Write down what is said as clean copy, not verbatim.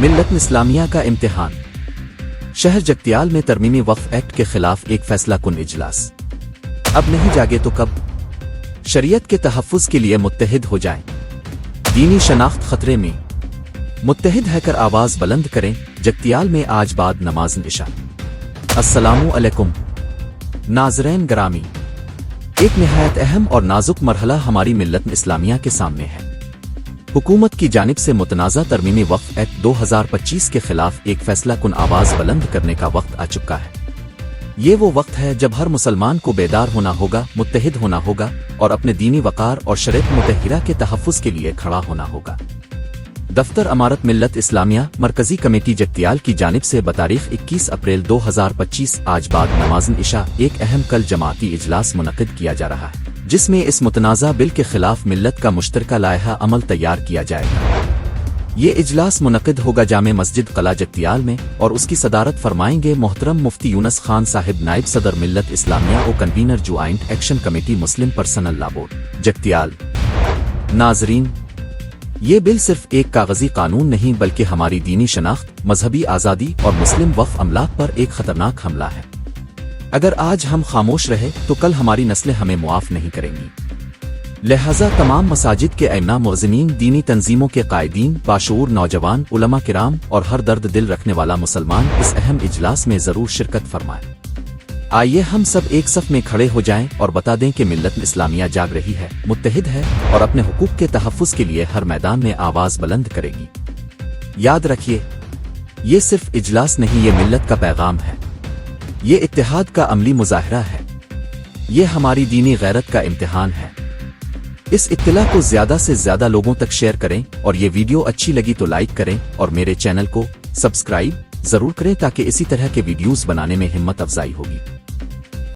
ملت اسلامیہ کا امتحان۔ شہر جگتیال میں ترمیمی وقف ایکٹ کے خلاف ایک فیصلہ کن اجلاس۔ اب نہیں جاگے تو کب؟ شریعت کے تحفظ کے لیے متحد ہو جائیں۔ دینی شناخت خطرے میں، متحد ہے کر آواز بلند کریں۔ جگتیال میں آج بعد نماز عشاء۔ السلام علیکم ناظرین گرامی، ایک نہایت اہم اور نازک مرحلہ ہماری ملت اسلامیہ کے سامنے ہے۔ حکومت کی جانب سے متنازع ترمیمی وقف ایکٹ 2025 کے خلاف ایک فیصلہ کن آواز بلند کرنے کا وقت آ چکا ہے۔ یہ وہ وقت ہے جب ہر مسلمان کو بیدار ہونا ہوگا، متحد ہونا ہوگا اور اپنے دینی وقار اور شریعت مطہرہ کے تحفظ کے لیے کھڑا ہونا ہوگا۔ دفتر امارت ملت اسلامیہ مرکزی کمیٹی جگتیال کی جانب سے بتاریخ 21 اپریل 2025 آج بعد نماز عشاء ایک اہم کل جماعتی اجلاس منعقد کیا جا رہا ہے، جس میں اس متنازع بل کے خلاف ملت کا مشترکہ لائحہ عمل تیار کیا جائے گا۔ یہ اجلاس منعقد ہوگا جامع مسجد قلعہ جگتیال میں اور اس کی صدارت فرمائیں گے محترم مفتی یونس خان صاحب، نائب صدر ملت اسلامیہ و کنوینر جوائنٹ ایکشن کمیٹی مسلم پرسنل لا بورڈ جگتیال۔ ناظرین، یہ بل صرف ایک کاغذی قانون نہیں بلکہ ہماری دینی شناخت، مذہبی آزادی اور مسلم وقف املاک پر ایک خطرناک حملہ ہے۔ اگر آج ہم خاموش رہے تو کل ہماری نسلیں ہمیں معاف نہیں کریں گی۔ لہٰذا تمام مساجد کے ائمہ، معززین، دینی تنظیموں کے قائدین، باشعور نوجوان، علماء کرام اور ہر درد دل رکھنے والا مسلمان اس اہم اجلاس میں ضرور شرکت فرمائیں۔ آئیے ہم سب ایک صف میں کھڑے ہو جائیں اور بتا دیں کہ ملت اسلامیہ جاگ رہی ہے، متحد ہے اور اپنے حقوق کے تحفظ کے لیے ہر میدان میں آواز بلند کرے گی۔ یاد رکھیے، یہ صرف اجلاس نہیں، یہ ملت کا پیغام ہے، یہ اتحاد کا عملی مظاہرہ ہے، یہ ہماری دینی غیرت کا امتحان ہے۔ اس اطلاع کو زیادہ سے زیادہ لوگوں تک شیئر کریں اور یہ ویڈیو اچھی لگی تو لائک کریں اور میرے چینل کو سبسکرائب ضرور کریں تاکہ اسی طرح کے ویڈیوز بنانے میں ہمت افزائی ہوگی۔